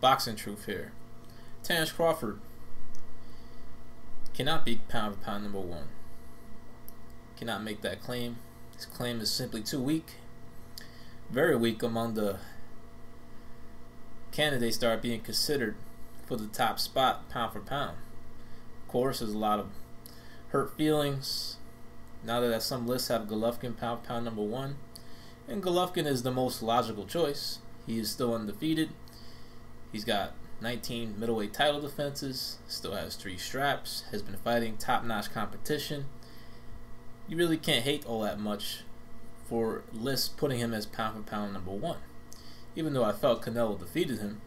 Boxing truth here. Terence Crawford cannot be pound for pound #1. Cannot make that claim. His claim is simply too weak. Very weak among the candidates that are being considered for the top spot pound for pound. Of course, there's a lot of hurt feelings now that some lists have Golovkin pound for pound #1, and Golovkin is the most logical choice. He is still undefeated. He's got 19 middleweight title defenses, still has 3 straps, has been fighting top-notch competition. You really can't hate all that much for lists putting him as pound for pound #1. Even though I felt Canelo defeated him,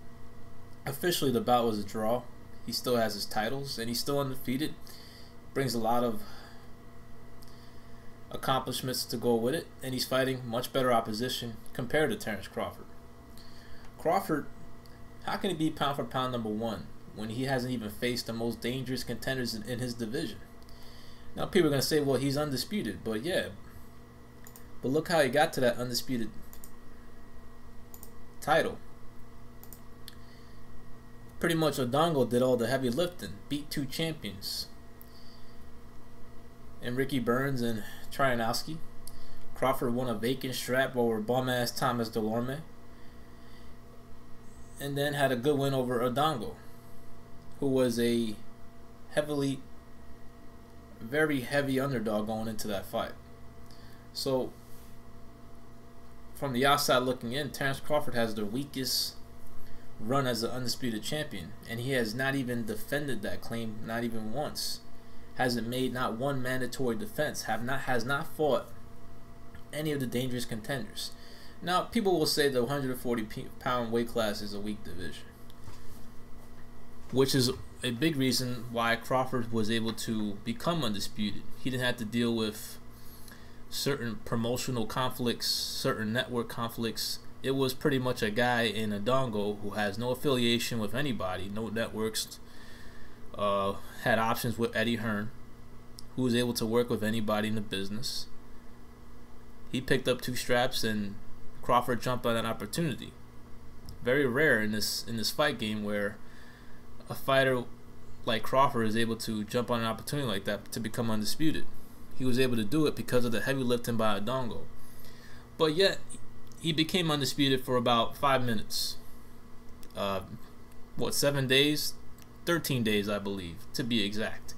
officially the bout was a draw. He still has his titles and he's still undefeated. Brings a lot of accomplishments to go with it, and he's fighting much better opposition compared to Terence Crawford. Crawford, how can he be pound for pound #1 when he hasn't even faced the most dangerous contenders in his division? Now people are going to say, well, he's undisputed, but yeah. But look how he got to that undisputed title. Pretty much Odongo did all the heavy lifting, beat 2 champions, and Ricky Burns and Tryanowski. Crawford won a vacant strap over bum-ass Thomas Delorme, and then had a good win over Odongo, who was a very heavy underdog going into that fight. So from the outside looking in, Terence Crawford has the weakest run as an undisputed champion, and he has not even defended that claim, not even once. Hasn't made not one mandatory defense, has not fought any of the dangerous contenders. Now people will say the 140-pound weight class is a weak division, which is a big reason why Crawford was able to become undisputed. He didn't have to deal with certain promotional conflicts, certain network conflicts. It was pretty much a guy in Odongo who has no affiliation with anybody, no networks, had options with Eddie Hearn, who was able to work with anybody in the business. He picked up 2 straps, and Crawford jumped on that opportunity. Very rare in this fight game where a fighter like Crawford is able to jump on an opportunity like that to become undisputed. He was able to do it because of the heavy lifting by Odongo. But yet, he became undisputed for about 5 minutes. 7 days? 13 days, I believe, to be exact.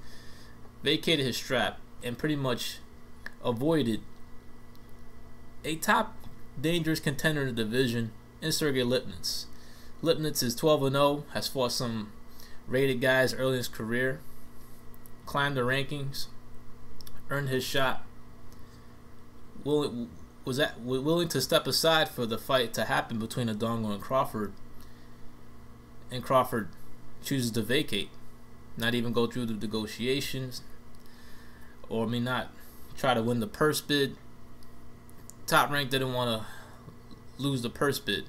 Vacated his strap and pretty much avoided a top dangerous contender in the division in Sergey Lipnitz. Lipnitz is 12-0, has fought some rated guys early in his career, climbed the rankings, earned his shot, was willing to step aside for the fight to happen between Odongo and Crawford chooses to vacate, not even go through the negotiations, or not try to win the purse bid. Top Rank didn't want to lose the purse bid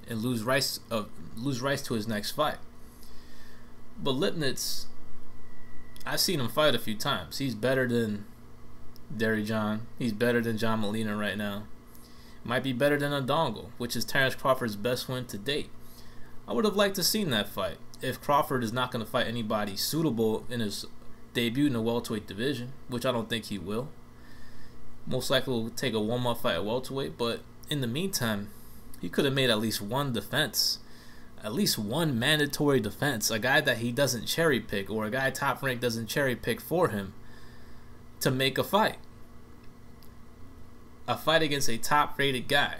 and lose rights to his next fight. But Lipnitz, I've seen him fight a few times. He's better than Derry John. He's better than John Molina right now. Might be better than Odongo, which is Terence Crawford's best win to date. I would have liked to seen that fight. If Crawford is not going to fight anybody suitable in his debut in the welterweight division, which I don't think he will, most likely will take a warm-up fight at welterweight. But in the meantime, he could have made at least one defense, at least one mandatory defense, a guy that he doesn't cherry pick, or a guy Top Rank doesn't cherry pick for him to make a fight. A fight against a top-rated guy.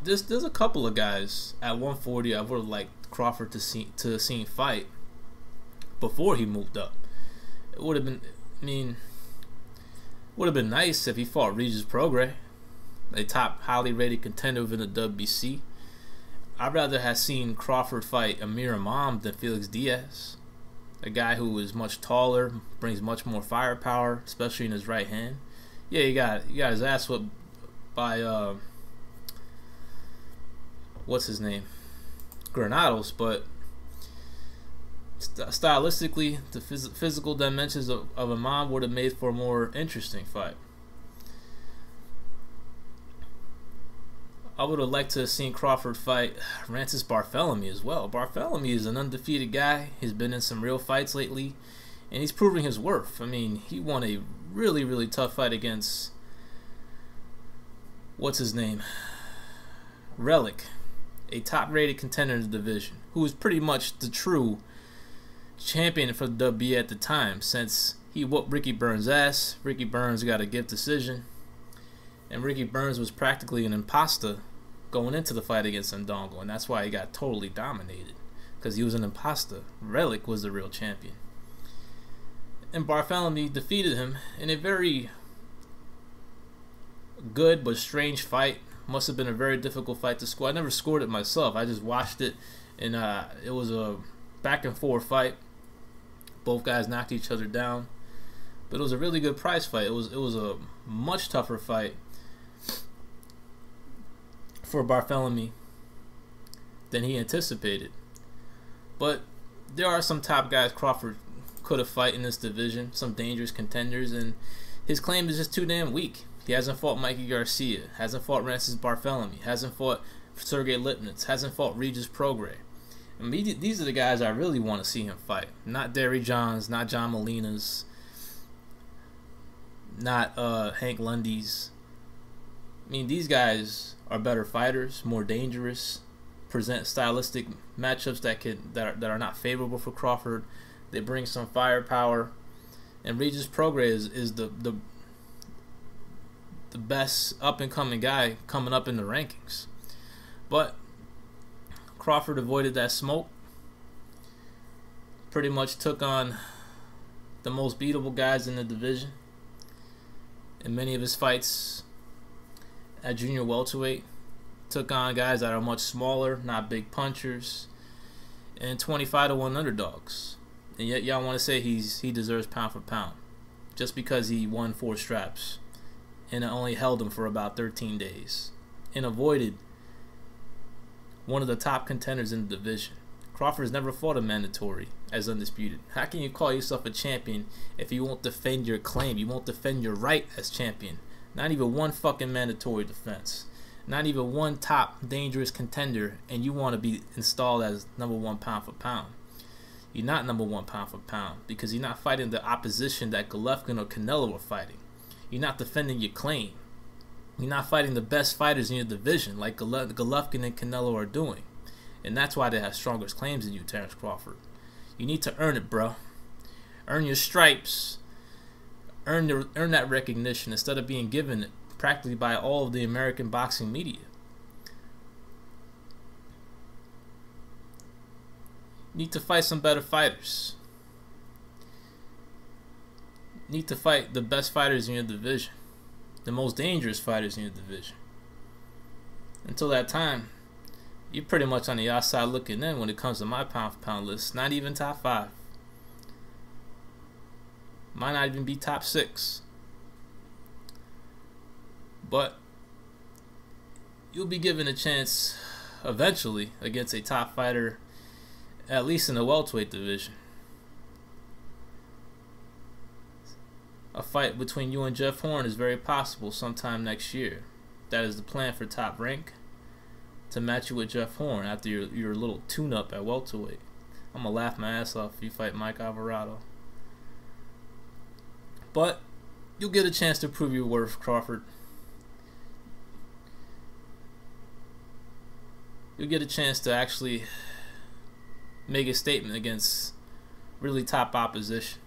There's a couple of guys at 140 I would have liked Crawford to see fight before he moved up. It would have been, would have been nice if he fought Regis Prograis, a top highly rated contender within the WBC. I'd rather have seen Crawford fight Amir Imam than Felix Diaz, a guy who is much taller, brings much more firepower, especially in his right hand. Yeah, he got his ass whipped by what's his name, Granados, but stylistically, the physical dimensions of Imam would have made for a more interesting fight. I would have liked to have seen Crawford fight Rancis Barthélemy as well. Barthélemy is an undefeated guy. He's been in some real fights lately, and he's proving his worth. I mean, he won a really, really tough fight against, what's his name? Relic, a top-rated contender in the division, who was pretty much the true champion for the WBA at the time, since he whooped Ricky Burns' ass. Ricky Burns got a gift decision, and Ricky Burns was practically an imposter going into the fight against Ndongo, and that's why he got totally dominated, because he was an imposter. Relic was the real champion. And Barthélemy defeated him in a very good but strange fight. Must have been a very difficult fight to score. I never scored it myself. I just watched it, and it was a back and forth fight. Both guys knocked each other down, but it was a really good prize fight. It was a much tougher fight for Barthélemy than he anticipated. But there are some top guys Crawford could have fought in this division, some dangerous contenders, and his claim is just too damn weak. He hasn't fought Mikey Garcia, hasn't fought Rancis Barthélemy, hasn't fought Sergey Lipnitz, hasn't fought Regis Prograis. I mean, these are the guys I really want to see him fight. Not Derry Johns, not John Molina's, not Hank Lundy's. I mean, these guys are better fighters, more dangerous, present stylistic matchups that are not favorable for Crawford. They bring some firepower, and Regis Prograis is the best up and coming guy coming up in the rankings. But Crawford avoided that smoke. Pretty much took on the most beatable guys in the division in many of his fights at junior welterweight. Took on guys that are much smaller, not big punchers, and 25-1 underdogs. And yet y'all want to say he deserves pound for pound just because he won 4 straps and it only held him for about 13 days and avoided one of the top contenders in the division. Crawford's never fought a mandatory as undisputed. How can you call yourself a champion if you won't defend your claim? You won't defend your right as champion. Not even one fucking mandatory defense. Not even one top dangerous contender, and you want to be installed as #1 pound for pound. You're not #1 pound for pound because you're not fighting the opposition that Golovkin or Canelo are fighting. You're not defending your claim. You're not fighting the best fighters in your division like Golovkin and Canelo are doing. And that's why they have stronger claims than you, Terence Crawford. You need to earn it, bro. Earn your stripes. Earn that recognition instead of being given it practically by all of the American boxing media. You need to fight some better fighters. You need to fight the best fighters in your division. The most dangerous fighters in your division. Until that time, you're pretty much on the outside looking in when it comes to my pound for pound list. Not even top 5. Might not even be top 6. But you'll be given a chance eventually against a top fighter, at least in the welterweight division. A fight between you and Jeff Horn is very possible sometime next year. That is the plan for Top Rank, to match you with Jeff Horn after your little tune-up at welterweight. I'm going to laugh my ass off if you fight Mike Alvarado. But you'll get a chance to prove your worth, Crawford. You'll get a chance to actually make a statement against really top opposition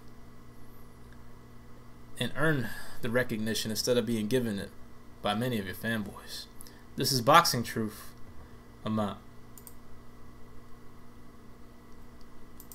and earn the recognition instead of being given it by many of your fanboys. This is Boxing Truth. I'm out.